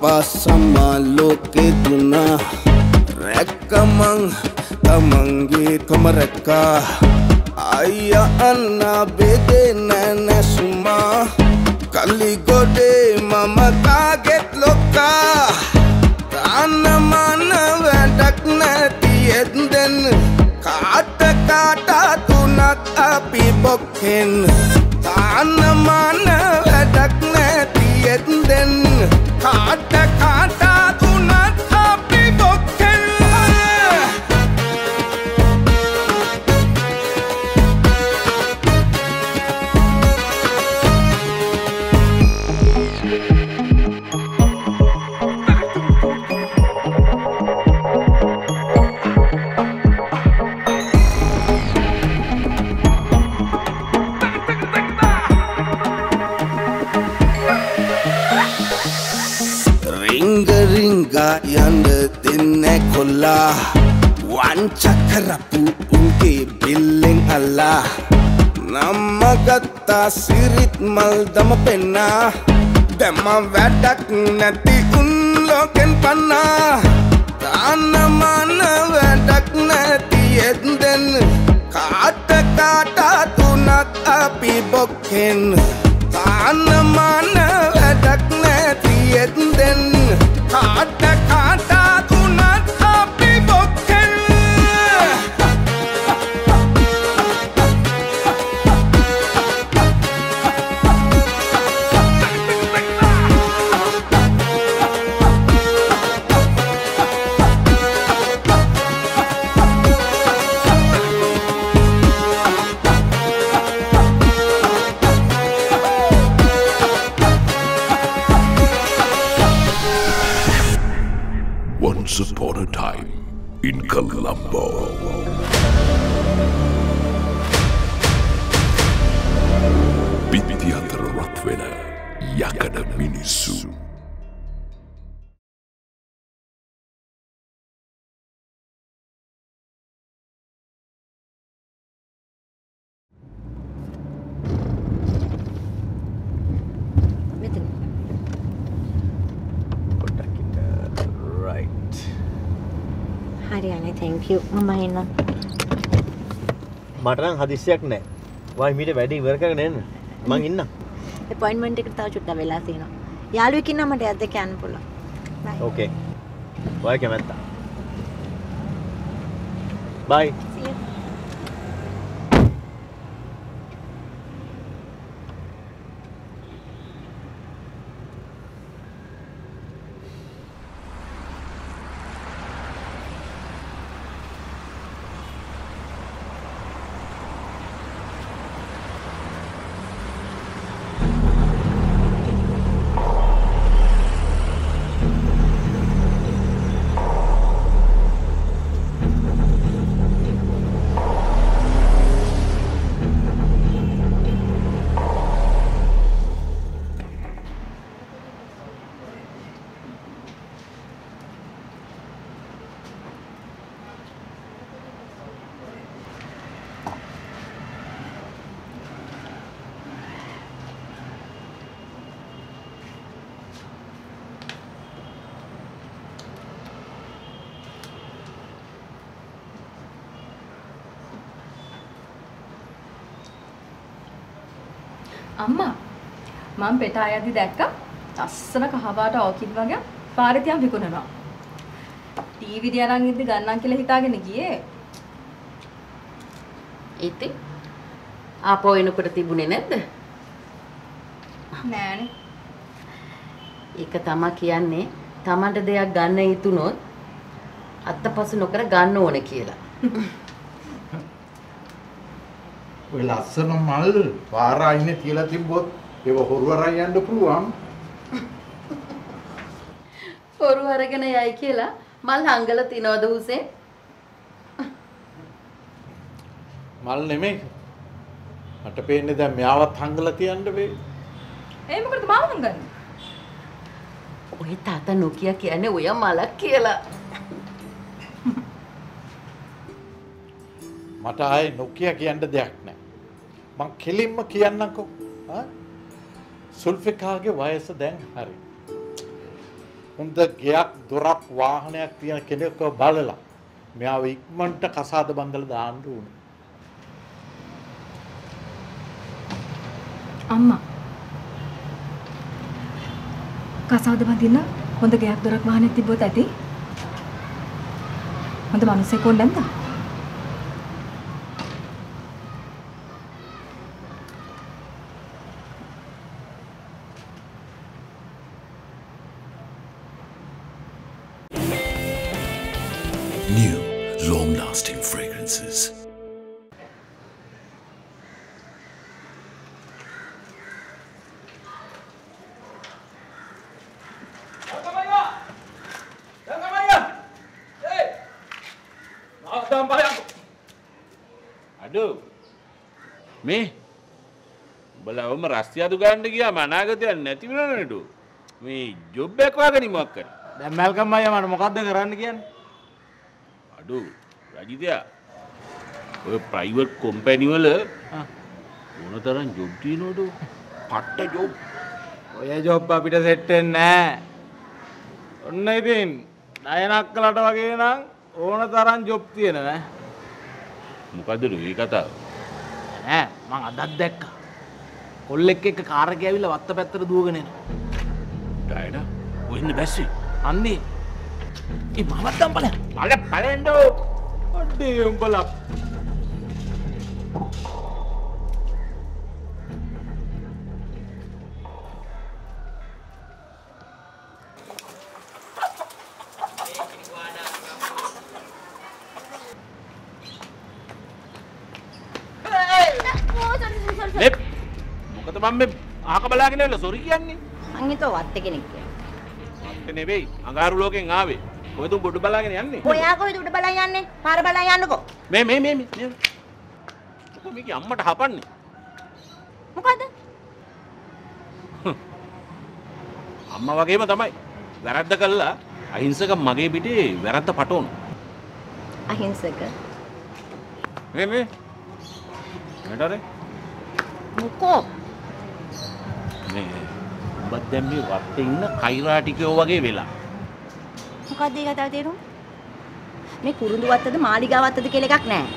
Passamaloke duna Rekkamang tamange kamaraka Ayya anna bede nana suma Kaligode mama kaget loka Tanna mana wadak nati enden Kata kata tunak api bokken Tanna mana wadak nati enden Kata kata tunak api bokken Ringa yanda dinne kolla Wanchakarapu unke billing Allah Namagatta sirit maldama penna Dema vadak nati unloken panna Tanna mana vadak nati enden Kata kata tunak api bokken Tanna mana vadak nati enden Kata kata tunak api bokken Once upon a time in Colombo. Bitti අතර රත් වෙන යකඩ මිනිස්සු. Thank you. Mama inna. මට නම් හදිස්සියක් නැහැ. වයි මීට වැඩි ඉවර කරගෙන එන්න. මං ඉන්නම්. Appointment එකට තව චුට්ටක් වෙලා තියෙනවා. යාළුවෙක් ඉන්නා මට ඇද්ද කියන්න පුළුවන්. Bye. Okay. Why කැමැත්තා. Bye. See you. අම්මා මම පෙට ආයද්දි දැක්කා ලස්සන කහපාට ඕකිඩ් වගේ පාරේ තියන් විකුණනවා ටීවී දිහා අරන් ඉද්දි ගන්නම් කියලා හිතාගෙන ගියේ ඉතින් ආපෝ එනකොට තිබුණේ නැද්ද නෑනේ ඒක තමයි කියන්නේ තමන්ට දෙයක් ගන්න හිතුනොත් අත්තපසු නොකර ගන්න ඕන කියලා ඔය ලස්සන මල් පාර අයිනේ තියලා තිබ්බොත් ඒව හොරු අරන් යන්න පුළුවන්. හොරු අරගෙන යයි කියලා මල් හංගලා තිනවද හුසේ? මල් නෙමෙයි. මට පේන්නේ දැන් මෙයාවත් හංගලා තියන්න වෙයි. ඒ මොකටද මාව හංගන්නේ? ඔය තාත්තා නොකිය කියන්නේ ඔය මලක් කියලා. මට ආයේ නොකිය කියන්න දෙයක් නැහැ. මං කෙලින්ම කියන්නම්කෝ. සුල්ෆිකාගේ වයස දැන් හරි. හොඳ ගයක් දොරක් වාහනයක් තියෙන කෙනෙක්ව බලලා මෙයාව ඉක්මනට කසාද බඳලා දාන්න ඕනේ. අම්මා කසාද බඳින්න හොඳ ගයක් දොරක් වාහනයක් තිබ්බොත් ඇති. හොඳ මිනිස්සෙක් ඕන නැද්ද? New, long-lasting fragrances. Aduh, මේ බලවම රස්තියාදු ගන්න ගියාම අනාගතයක් නැති වෙනවනේ නේද? මේ ජොබ් එකක් වගේනි මොකක් කරන්නේ? දැන් මල්කම් අයියා මට මොකද්ද කරන්න කියන්නේ? අඩු රජිතයා ඔය ප්‍රයිවට් කම්පැනි වල මොන තරම් ජොබ් තියෙනවද? පට්ට ජොබ්. ඔය ජොබ් අපිට සෙට් වෙන්නේ නැහැ. ඔන්න ඉතින් ණයනක් කළාට වගේ නම් ඕන තරම් ජොබ් තියෙන නෑ. මොකද්ද මේ කතාව? නෑ මං අදත් දැක්කා. කොල්ලෙක් එක්ක කාර් එකේ ඇවිල්ලා වත්ත පැත්තට දුවගෙන එනවා. ඩයනා ඔන්න බැස්සේ. අන්නේ ඒ මමත් දම්පල. මල පලෙන්ඩෝ. අඩේ උඹලා. මොකද මම මේ ආක බලාගෙන ඉන්න සොරි කියන්නේ? මං හිතුව වත්තේ කෙනෙක් කියලා. ඒක නෙවෙයි අඟහරු ලෝකෙන් ආවේ. කොහෙද උඹ උඩ බලාගෙන යන්නේ? ඔයා කොහෙද උඩ බලන් යන්නේ? පාර බලන් යන්නකෝ. මේ මොකද මේක අම්මට හපන්නේ? මොකද? අම්මා වගේම තමයි. වැරද්ද කළා අහිංසක මගේ පිටේ වැරද්ද පටවන. අහිංසක. මේ නේදරේ? මොකෝ? මේ උඹත් දැන් මේ වත්තේ ඉන්න කෛරාටිකයෝ වගේ වෙලා. මොකක්ද ඒ කතාව තේරුම? මේ කුරුඳු වත්තද මාලිගා වත්තද කියලා එකක් නැහැ.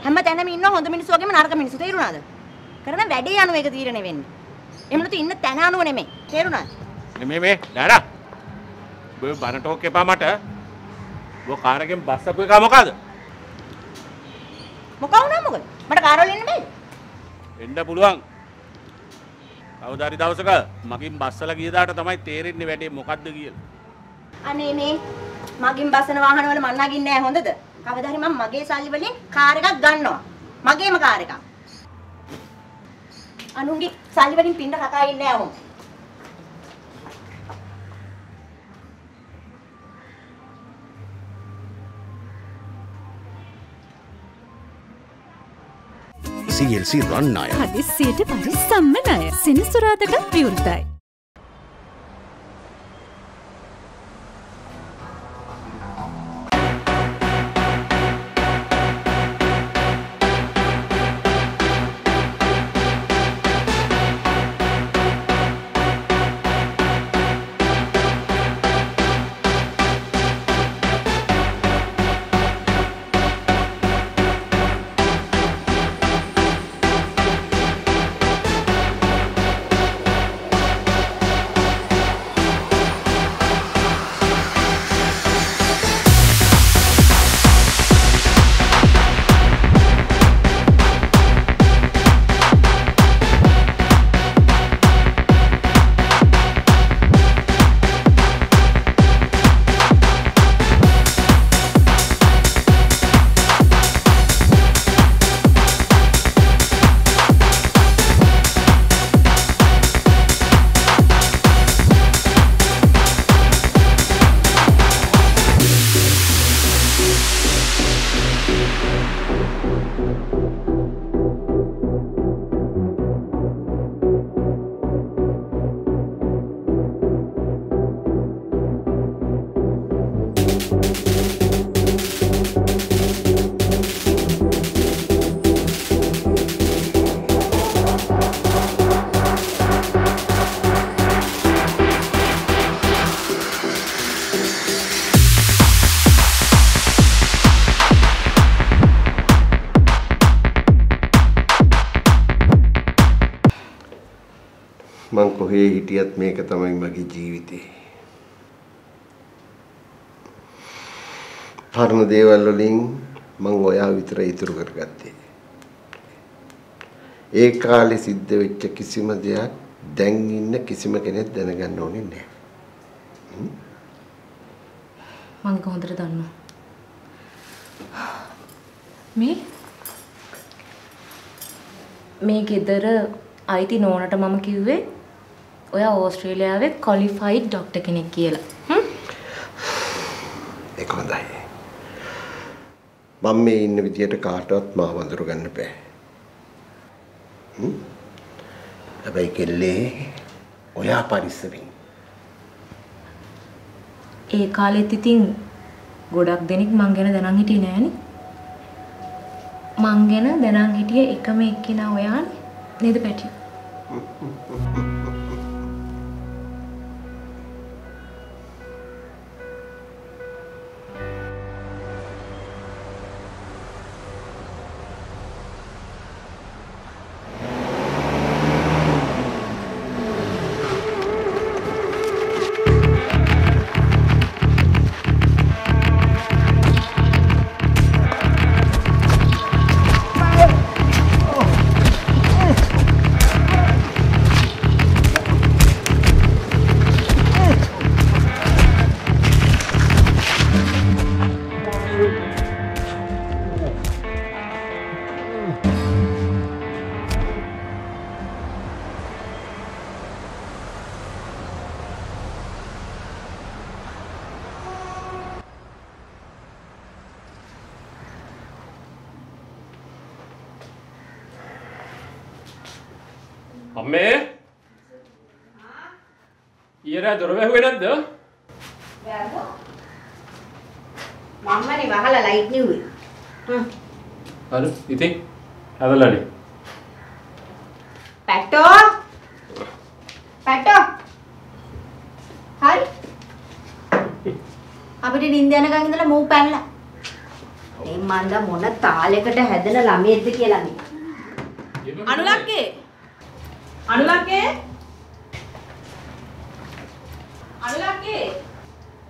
හැම තැනම ඉන්න හොඳ මිනිස්සු වගේම නරක මිනිස්සු තේරුණාද? කරන වැඩේ අනුව ඒක තීරණය වෙන්නේ. එහෙම නැතු ඉන්න තැන අනුව නෙමෙයි. තේරුණාද? මේ ඩාඩා. ඔබ බන ටෝක් එපා මට. ඔබ කාර් එකෙන් බස්සපු එක මොකද? මොකා වුණා මොකද? මට කාර් වල එන්න බෑද? එන්න පුළුවන්. කවදාරි දවසක මගින් බස්සලා ගිය දාට තමයි තේරෙන්නේ වැඩේ මොකද්ද කියලා. අනේ මේ මගින් බස්සන වාහන වල මන් නගින්නේ නැහැ හොඳද? කවදා හරි මම මගේ සල්ලි වලින් කාර් එකක් ගන්නවා. මගේම කාර් එකක්. අනුන්ගේ සල්ලි වලින් පින්න කකා ඉන්නේ නැහැ ඔහොම. CLC රන් ණය. හදිස්සියට පරිස්සම්ම ණය. සෙනසුරාදට විවෘතයි. කොහේ හිටියත් මේක තමයි මගේ ජීවිතේ. පරණ දේවල් වලින් මං ඔයා විතර ඉතුරු කරගත්තේ. ඒ කාලේ සිද්ධ වෙච්ච කිසිම දෙයක් දැන් ඉන්න කිසිම කෙනෙක් දැනගන්න ඕනේ නැහැ. මම කොහොමද දන්නවා? මේ ගෙදර අයිති නෝනට මම කිව්වේ ඔයා ඕස්ට්‍රේලියාවේ ක්වොලිෆයිඩ් ડોක්ටර් කෙනෙක් කියලා. ඒක හොඳයි. මම මේ ඉන්න විදියට කාටවත් මාව වඳුර ගන්න බෑ. හැබැයි කෙල්ලේ ඔයා පරිස්සමින්. ඒ කාලෙත් ඉතින් ගොඩක් දෙනෙක් මං ගැන දැනන් හිටියේ නෑනේ. මං ගැන දැනන් හිටියේ එකම එක්කිනා ඔයානේ නේද පැටි? අම්මේ ඊයරා දොර වැහුවේ නැද්ද? වැහුවා. මම්මනේ වහලා ලයිට් නිව්වේ. හරි ඉතින් හදලානේ. පැටෝ. හරි. අපිට නිින්ද යනකන් ඉඳලා මූ පැනලා. මේ මන්ද මොන තාලයකට හැදෙන ළමයෙක්ද කියලා මේ. අනුලක්කේ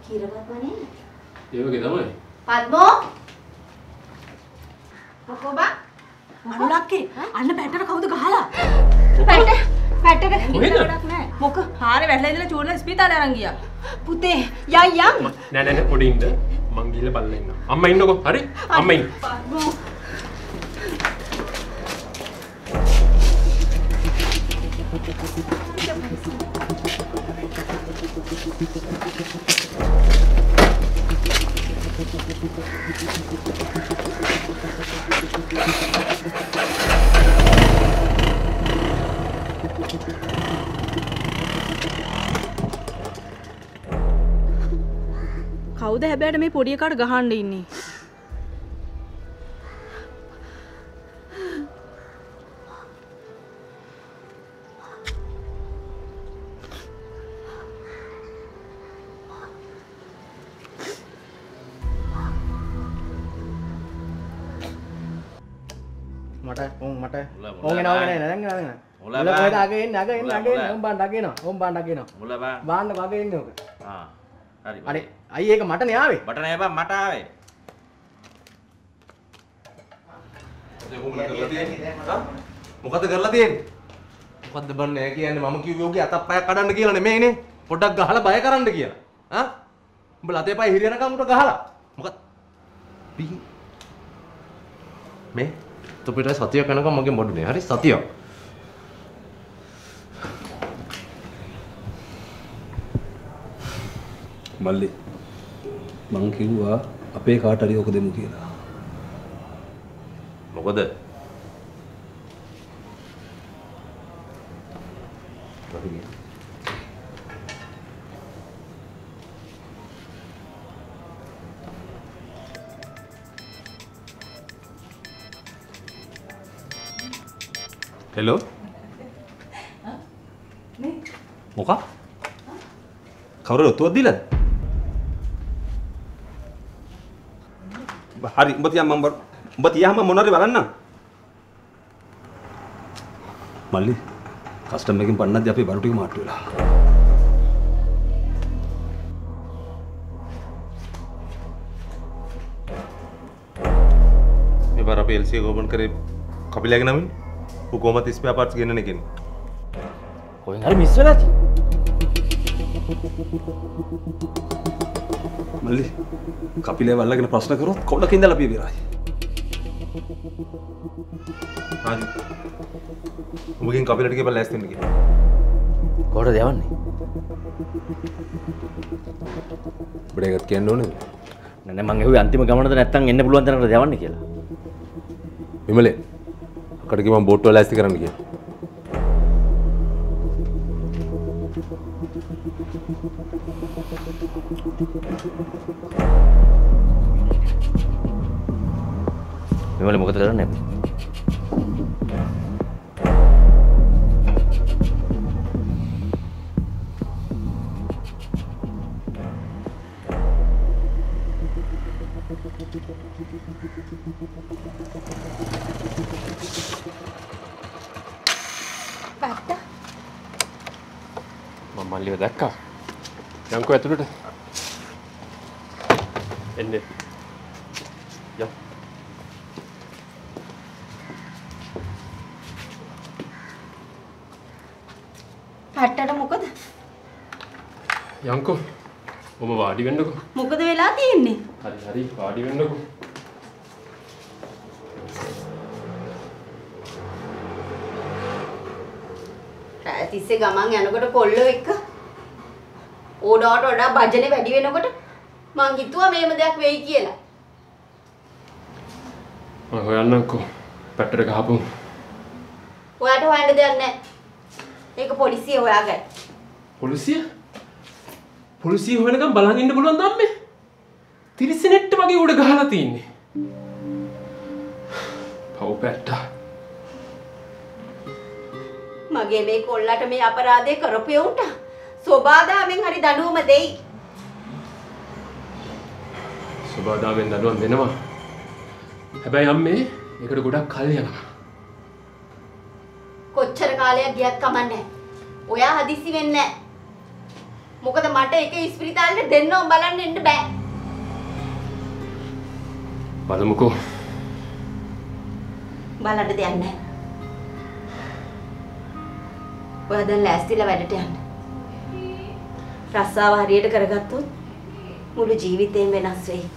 කිරවත් වනේ. ඒ වගේ තමයි. පද්මෝ මොකෝ බා අනුලක්කේ අන්න පැටට කවුද ගහලා? පැටට ගොඩක් නෑ. මොක හාරේ වැටලා ඉඳලා චූර්ණ ස්පිතාලේ අරන් ගියා. පුතේ යම් නෑ පොඩි ඉන්න මං ගිහලා බලලා ඉන්නවා. අම්මා ඉන්නකෝ. හරි අම්මා ඉන්න. පද්මෝ කවුද හැබැයි මේ පොඩි එකාට ගහන්න ඉන්නේ? මට ඕන් එනවා නෑ මුල කොහෙද අගේ එන්නේ ඕම් බාන්න ඩකිනවා මුල බා බාන්න වගේ එන්නේ ඔක හරි අනේ අයියේ ඒක මට නේ ආවේ මට නෑ බා මට ආවේ මොකද කරලා තියෙන්නේ මොකද්ද බන්නේ කියන්නේ මම කිව්වේ ඔගේ අතක් පයක් කඩන්න කියලා නෙමෙයිනේ පොඩ්ඩක් ගහලා බය කරන්න කියලා ආ උඹලා අතේ පය හිරියනකම් උට ගහලා මොකද පිහි මේ තොපිට සතිය කනකම් මගේ මොඩුනේ හරි සතිය මල්ලි මං කිව්වා අපේ කාට හරි ඔක දෙමු කියලා මොකද හෙලෝ මොකක් කවුරුද ඔත්තුවක් දීලාද හරි උඹ තියාම මොනවාරි බලන්නම් මල්ලි කස්ටම් එකකින් පන්නද්දී අපේ බරු ටික මාට්ටු වෙලා. මේ බර අපි LC එක ඕපන් කරේ කපිලයාගේ නමින්. ඌ කොහමද ස්පෙයා පාර්ට්ස් ගෙන්නන්නේ කියන්නේ. කොහෙන් හරි මිස් වෙලා තියෙන්නේ. මල්ලි කපිලේ වල්ලගෙන ප්‍රශ්න කරොත් කොණ්ඩක ඉඳලා අපි විරායි. ආදි. උඹගෙන් කපිලට කියපන් ලෑස්ති වෙන්න කියලා. කොහෙද යවන්නේ? ඔබට ඒකත් කියන්න ඕනේ. නෑ මං ඇහුවේ අන්තිම ගමනද නැත්තම් එන්න පුළුවන් තැනකට යවන්නේ කියලා. විමලේ අකට කිව්වම බෝට්ටුව ලෑස්ති කරන්න කියලා. විමලේ මොකද කරන්නේ? මම මල්ලිව දැක්කා. යන්කෝ ඇතුළට. එන්නේ. යම්. පැත්තට මොකද? යන්කෝ. ඔබ වාඩි වෙන්නකෝ. මොකද වෙලා තියෙන්නේ? හරි වාඩි වෙන්නකෝ. තිස්සේ ගමන් යනකොට කොල්ලෝ එක්ක ඕඩාවට වඩා භජනේ වැඩි වෙනකොට මං හිතුවා මේම දෙයක් වෙයි කියලා. මම හොයන්නම්කෝ. පැත්තට ගහපමු. ඔයාට හොයන්න දෙයක් නැහැ. ඒක පොලිසිය හොයාගන්න. පොලිසිය? පොලිසිය හොයනකම් බලන් ඉන්න පුළුවන් දම්මේ. තිරිසනෙට්ට වගේ උඩ ගහලා තින්නේ. පව් පැට්ටා. මගේ මේ කොල්ලට මේ අපරාධය කරපු උන්ට සෝබාදාමෙන් හරි දඬුවම දෙයි. සෝබාදාමෙන් දඬුවම් දෙනවා. හැබැයි අම්මේ ඒකට ගොඩක් කල් යනවා. කොච්චර කාලයක් ගියත් කමන්නේ. ඔයා හදිසි වෙන්නේ නැහැ. මොකද මට ඒක ඉස්පිරිතාලෙට දෙන්නව බලන්න එන්න බෑ. බලමුකෝ. බලන්න දෙයක් නැහැ. ඔයා දැන් ලෑස්තිලා වැඩට යන්න. රස්සාව හරියට කරගත්තොත් මුළු ජීවිතේම වෙනස් වෙයි.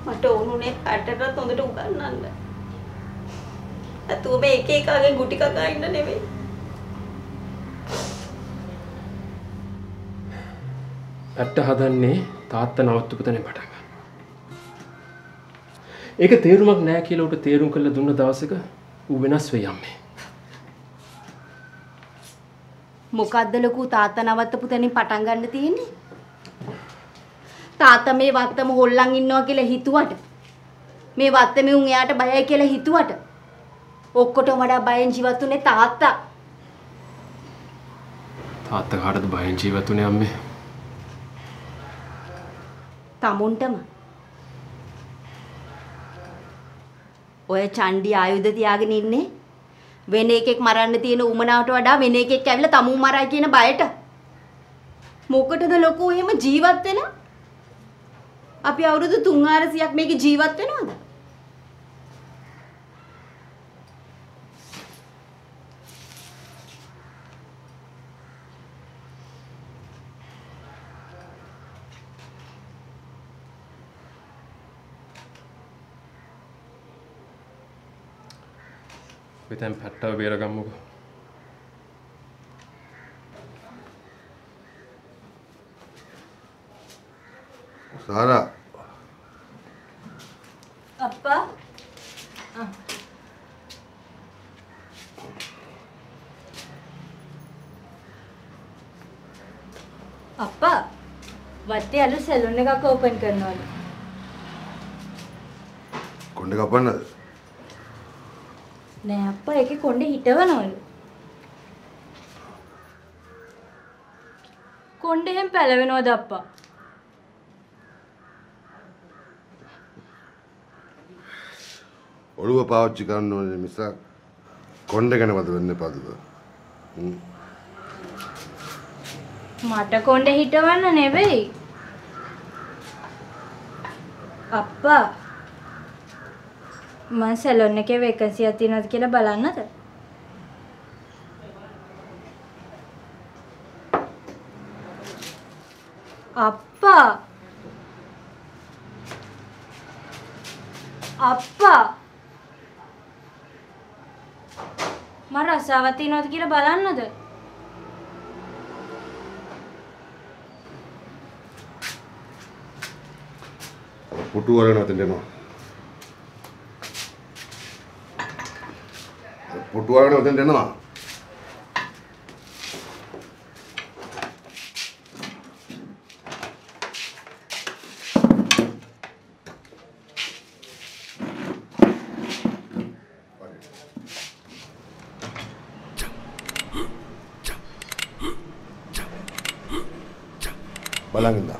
මට ඕනුනේ පැටටත් හොඳට උගන්වන්න. අතෝ මේ එක එකගේ ගුටි කකා ඉන්න නෙමෙයි. පැට්ට හදන්නේ තාත්තා නවත්තපු තැනින් පටන් ගන්න. ඒක තේරුමක් නෑ කියලා උට තේරුම් කරලා දුන්න දවසක ඌ වෙනස් වෙයි අම්මේ. මොකද්ද ලොකු තාත්තා නවත්තපු තැනින් පටන් ගන්න තියෙන්නේ? තාත්තා මේ වත්තම හොල්ලන් ඉන්නවා කියලා හිතුවට මේ වත්තමේ උන් එයාට බයයි කියලා හිතුවට ඔක්කොටම වඩා බයෙන් ජීවත් වුනේ තාත්තා. තාත්තා කාටද බයෙන් ජීවත් වුනේ අම්මේ? තමුන්ටම. ඔය චණ්ඩි ආයුධ තියාගෙන ඉන්නේ වෙන එකෙක් මරන්න තියෙන උමනාවට වඩා වෙන එකෙක් ඇවිල්ලා තමුන් මරයි කියන බයට. මොකටද ලොකෝ එහෙම ජීවත් වෙලා? අපි අවුරුදු 300ක් මේක ජීවත් වෙනවද? මෙතෙන් පැට්ටව බේරගමුකෝ. සාරා අප්පා අප්පා වත්තේ අලු සැලුන් එකක් ඕපන් කරනවලු. කොණ්ඩේ කපන්නද? නෑ අප්පා ඒකේ කොණ්ඩේ හිටවනවලු. කොණ්ඩේ හැම පැලවෙනවද අප්පා? ඔළුව පාවිච්චි කරන්න ඕනේ මිසක් කොණ්ඩේ ගැන වද වෙන්න එපාද? මට කොණ්ඩේ හිටවන්න නෙවෙයි. අප්පා මම සැලොන් එකේ වේකන්සියක් තියෙනවද කියලා බලන්නද? අප්පා මම රසාවක් තියෙනවද කියලා බලන්නද? පුටු වරගෙන අතෙන් එනවා. පුටු වරගෙන අතෙන් එනවා. බලන් ඉන්න.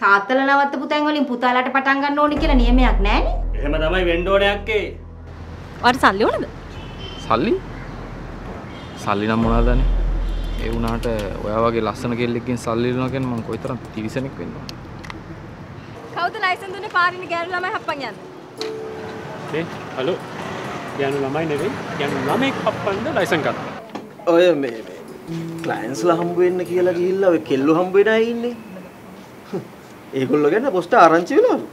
තාත්තලා නවත්තපු තැන් වලින් පුතාලාට පටන් ගන්න ඕනි කියලා නියමයක් නැහැනේ. එහෙම තමයි වෙන්න ඕනේ අක්කේ. ඔයාලට සල්ලි ඕනද? සල්ලි? සල්ලි නම් මොනවදනේ? ඒ වුණාට ඔයා වගේ ලස්සන කෙල්ලෙක්ගෙන් සල්ලි දෙනවා කියන්නේ මම කොයිතරම් තිරිසනෙක් වෙන්න ඕනද? කවුද ලයිසන් දුන්නේ පාරිනේ ගෑනු ළමයි හප්පන් යන්න? හලෝ. ගෑනු ළමයි නෙවෙයි. ගෑනු ළමෙක් හප්පන්න ලයිසන් ගන්න. ඔය මේ ක්ලයන්ට්ස්ලා හම්බ වෙන්න කියලා ගිහිල්ලා ඔය කෙල්ලෝ හම්බ වෙන අය ඉන්නේ. ඒගොල්ලෝ ගැන පොස්ට් ආරංචි වෙනවලු.